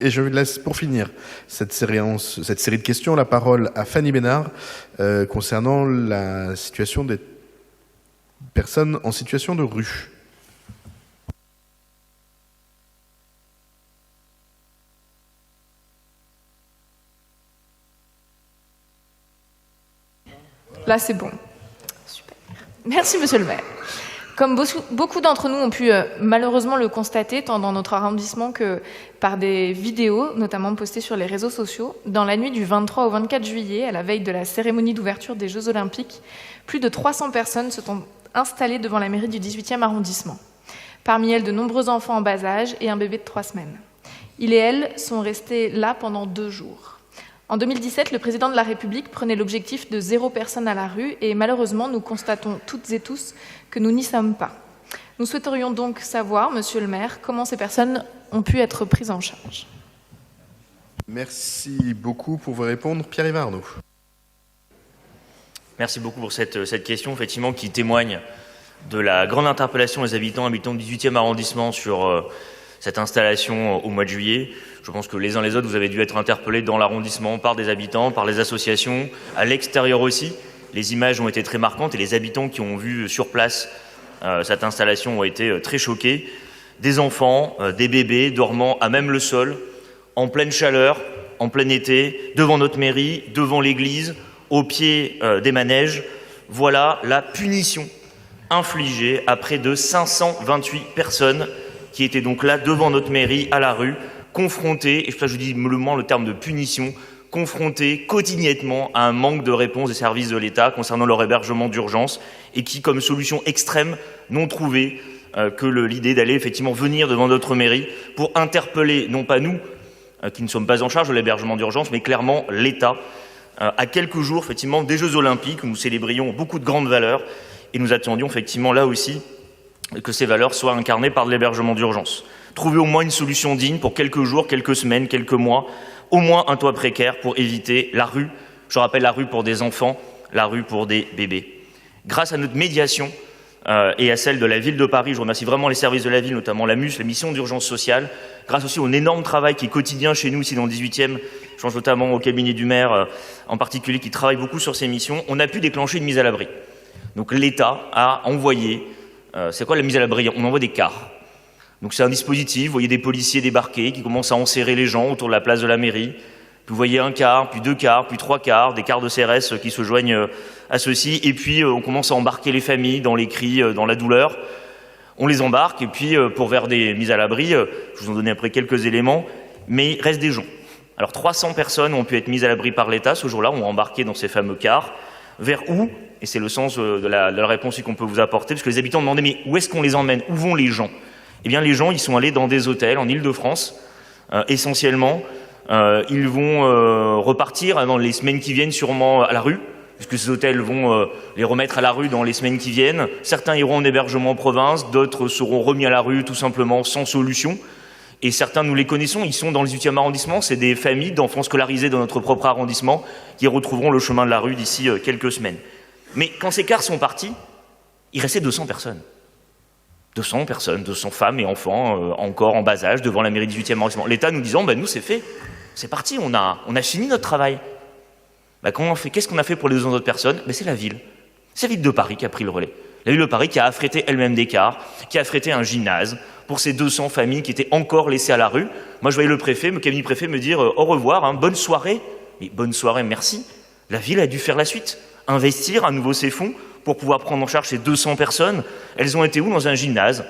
Et je laisse pour finir cette série de questions la parole à Fanny Bénard concernant la situation des personnes en situation de rue. Là, c'est bon. Super. Merci, monsieur le maire. Comme beaucoup d'entre nous ont pu malheureusement le constater, tant dans notre arrondissement que par des vidéos, notamment postées sur les réseaux sociaux, dans la nuit du 23 au 24 juillet, à la veille de la cérémonie d'ouverture des Jeux Olympiques, plus de 300 personnes se sont installées devant la mairie du 18e arrondissement. Parmi elles, de nombreux enfants en bas âge et un bébé de 3 semaines. Ils et elles sont restés là pendant 2 jours. En 2017, le président de la République prenait l'objectif de 0 personne à la rue et malheureusement, nous constatons toutes et tous que nous n'y sommes pas. Nous souhaiterions donc savoir, monsieur le maire, comment ces personnes ont pu être prises en charge. Merci beaucoup pour vous répondre. Pierre-Yves Arnaud. Merci beaucoup pour cette question, effectivement, qui témoigne de la grande interpellation des habitants du 18e arrondissement sur cette installation au mois de juillet. Je pense que les uns les autres, vous avez dû être interpellés dans l'arrondissement par des habitants, par les associations, à l'extérieur aussi. Les images ont été très marquantes et les habitants qui ont vu sur place cette installation ont été très choqués. Des enfants, des bébés dormant à même le sol, en pleine chaleur, en plein été, devant notre mairie, devant l'église, au pied des manèges. Voilà la punition infligée à près de 528 personnes qui étaient donc là devant notre mairie, à la rue, confrontés, et je dis le terme de punition, confrontés quotidiennement à un manque de réponse des services de l'État concernant leur hébergement d'urgence et qui, comme solution extrême, n'ont trouvé que l'idée d'aller effectivement venir devant notre mairie pour interpeller, non pas nous, qui ne sommes pas en charge de l'hébergement d'urgence, mais clairement l'État, à quelques jours effectivement des Jeux Olympiques où nous célébrions beaucoup de grandes valeurs et nous attendions effectivement là aussi que ces valeurs soient incarnées par de l'hébergement d'urgence. Trouver au moins une solution digne pour quelques jours, quelques semaines, quelques mois, au moins un toit précaire pour éviter la rue. Je rappelle la rue pour des enfants, la rue pour des bébés. Grâce à notre médiation et à celle de la ville de Paris, je remercie vraiment les services de la ville, notamment la MUS, la mission d'urgence sociale, grâce aussi au énorme travail qui est quotidien chez nous ici dans le 18e, je pense notamment au cabinet du maire en particulier qui travaille beaucoup sur ces missions, on a pu déclencher une mise à l'abri. Donc l'État a envoyé, c'est quoi la mise à l'abri? On envoie des cars. Donc c'est un dispositif, vous voyez des policiers débarquer qui commencent à enserrer les gens autour de la place de la mairie. Puis vous voyez un car, puis 2 cars, puis 3 cars, des cars de CRS qui se joignent à ceux-ci. Et puis on commence à embarquer les familles dans les cris, dans la douleur. On les embarque et puis pour vers des mises à l'abri, je vous en donne après quelques éléments, mais il reste des gens. Alors 300 personnes ont pu être mises à l'abri par l'État ce jour-là, ont embarqué dans ces fameux cars. Vers où? Et c'est le sens de la réponse qu'on peut vous apporter, parce que les habitants demandaient mais où est-ce qu'on les emmène? Où vont les gens? Eh bien, les gens, ils sont allés dans des hôtels en Île-de-France, essentiellement. Ils vont repartir dans les semaines qui viennent sûrement à la rue, puisque ces hôtels vont les remettre à la rue dans les semaines qui viennent. Certains iront en hébergement en province, d'autres seront remis à la rue tout simplement sans solution. Et certains, nous les connaissons, ils sont dans le 18e arrondissement, c'est des familles d'enfants scolarisés dans notre propre arrondissement qui retrouveront le chemin de la rue d'ici quelques semaines. Mais quand ces cars sont partis, il restait 200 personnes. 200 personnes, 200 femmes et enfants encore en bas âge devant la mairie 18e arrondissement. L'État nous disant, nous c'est fait, c'est parti, on a fini notre travail. Comment on fait? Qu'est-ce qu'on a fait pour les 200 autres personnes? C'est la ville. C'est la ville de Paris qui a pris le relais. La ville de Paris qui a affrété elle-même des cars, qui a affrété un gymnase pour ces 200 familles qui étaient encore laissées à la rue. Moi je voyais le préfet, le cabinet préfet me dire au revoir, bonne soirée. Mais bonne soirée, merci. La ville a dû faire la suite, investir à nouveau ses fonds pour pouvoir prendre en charge ces 200 personnes. Elles ont été où? Dans un gymnase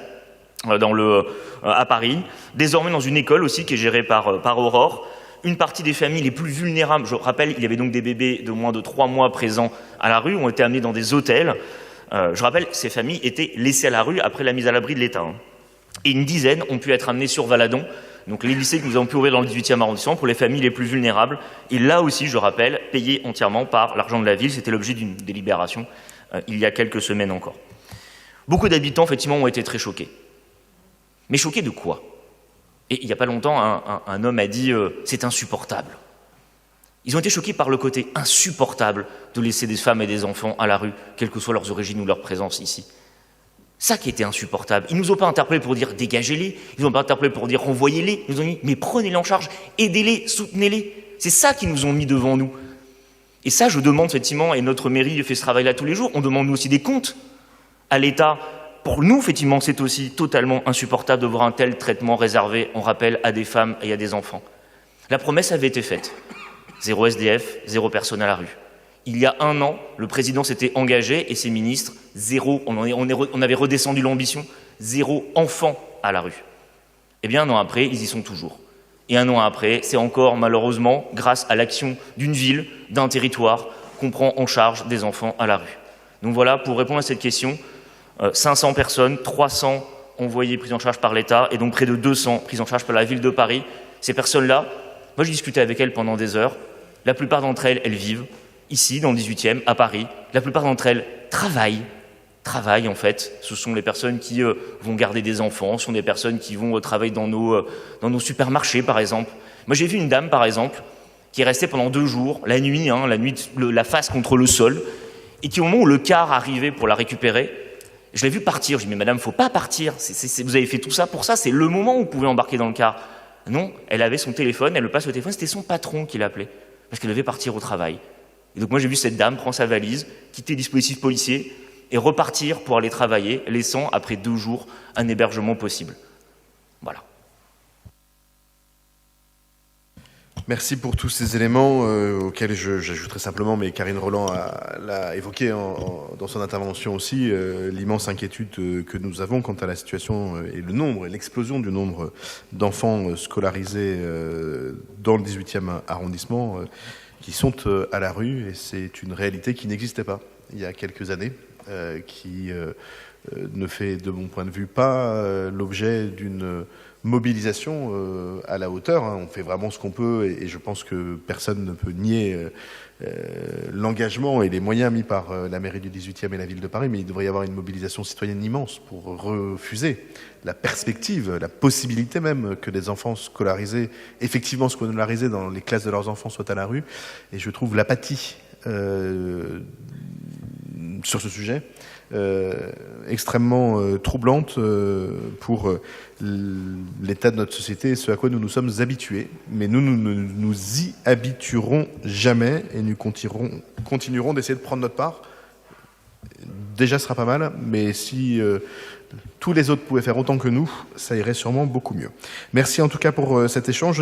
à Paris, désormais dans une école aussi qui est gérée par Aurore. Une partie des familles les plus vulnérables, je rappelle, il y avait donc des bébés de moins de 3 mois présents à la rue, ont été amenés dans des hôtels. Je rappelle, ces familles étaient laissées à la rue après la mise à l'abri de l'État. Et une dizaine ont pu être amenées sur Valadon, donc les lycées que nous avons pu ouvrir dans le 18e arrondissement pour les familles les plus vulnérables. Et là aussi, je rappelle, payées entièrement par l'argent de la ville, c'était l'objet d'une délibération il y a quelques semaines encore. Beaucoup d'habitants, effectivement, ont été très choqués. Mais choqués de quoi? Et il n'y a pas longtemps, un homme a dit « c'est insupportable ». Ils ont été choqués par le côté insupportable de laisser des femmes et des enfants à la rue, quelles que soient leurs origines ou leur présence ici. Ça qui était insupportable. Ils nous ont pas interpellés pour dire dégagez-les, ils nous ont pas interpellés pour dire renvoyez-les, ils nous ont dit mais prenez-les en charge, aidez-les, soutenez-les. C'est ça qu'ils nous ont mis devant nous. Et ça, je demande effectivement, et notre mairie fait ce travail-là tous les jours, on demande nous aussi des comptes à l'État. Pour nous, effectivement, c'est aussi totalement insupportable de voir un tel traitement réservé, on rappelle, à des femmes et à des enfants. La promesse avait été faite. 0 SDF, 0 personne à la rue. Il y a 1 an, le président s'était engagé et ses ministres, 0, on avait redescendu l'ambition, 0 enfant à la rue. Eh bien, 1 an après, ils y sont toujours. Et 1 an après, c'est encore malheureusement grâce à l'action d'une ville, d'un territoire, qu'on prend en charge des enfants à la rue. Donc voilà, pour répondre à cette question, 500 personnes, 300 envoyées prises en charge par l'État et donc près de 200 prises en charge par la ville de Paris. Ces personnes-là, moi j'ai discuté avec elles pendant des heures. La plupart d'entre elles, elles vivent ici, dans le 18e, à Paris. La plupart d'entre elles travaillent en fait. Ce sont les personnes qui vont garder des enfants, ce sont des personnes qui vont travailler dans nos supermarchés, par exemple. Moi, j'ai vu une dame, par exemple, qui est restée pendant 2 jours, la nuit, la face contre le sol, et qui, au moment où le car arrivait pour la récupérer, je l'ai vue partir. Je lui ai dit, mais madame, faut pas partir. Vous avez fait tout ça pour ça, c'est le moment où vous pouvez embarquer dans le car. Non, elle avait son téléphone, elle le passe au téléphone, c'était son patron qui l'appelait, parce qu'elle devait partir au travail. Et donc moi j'ai vu cette dame prendre sa valise, quitter le dispositif policier et repartir pour aller travailler, laissant après 2 jours un hébergement possible. Voilà. Merci pour tous ces éléments auxquels j'ajouterai simplement, mais Karine Roland l'a évoqué dans son intervention aussi, l'immense inquiétude que nous avons quant à la situation et le nombre et l'explosion du nombre d'enfants scolarisés dans le 18e arrondissement qui sont à la rue, et c'est une réalité qui n'existait pas il y a quelques années, qui ne fait, de mon point de vue, pas l'objet d'une mobilisation à la hauteur. On fait vraiment ce qu'on peut, et je pense que personne ne peut nier l'engagement et les moyens mis par la mairie du 18e et la ville de Paris, mais il devrait y avoir une mobilisation citoyenne immense pour refuser la perspective, la possibilité même que des enfants scolarisés, effectivement scolarisés dans les classes de leurs enfants, soient à la rue. Et je trouve l'apathie sur ce sujet extrêmement troublante pour l'état de notre société et ce à quoi nous nous sommes habitués. Mais nous ne nous y habituerons jamais et nous continuerons d'essayer de prendre notre part. Déjà, ce sera pas mal, mais si tous les autres pouvaient faire autant que nous, ça irait sûrement beaucoup mieux. Merci en tout cas pour cet échange.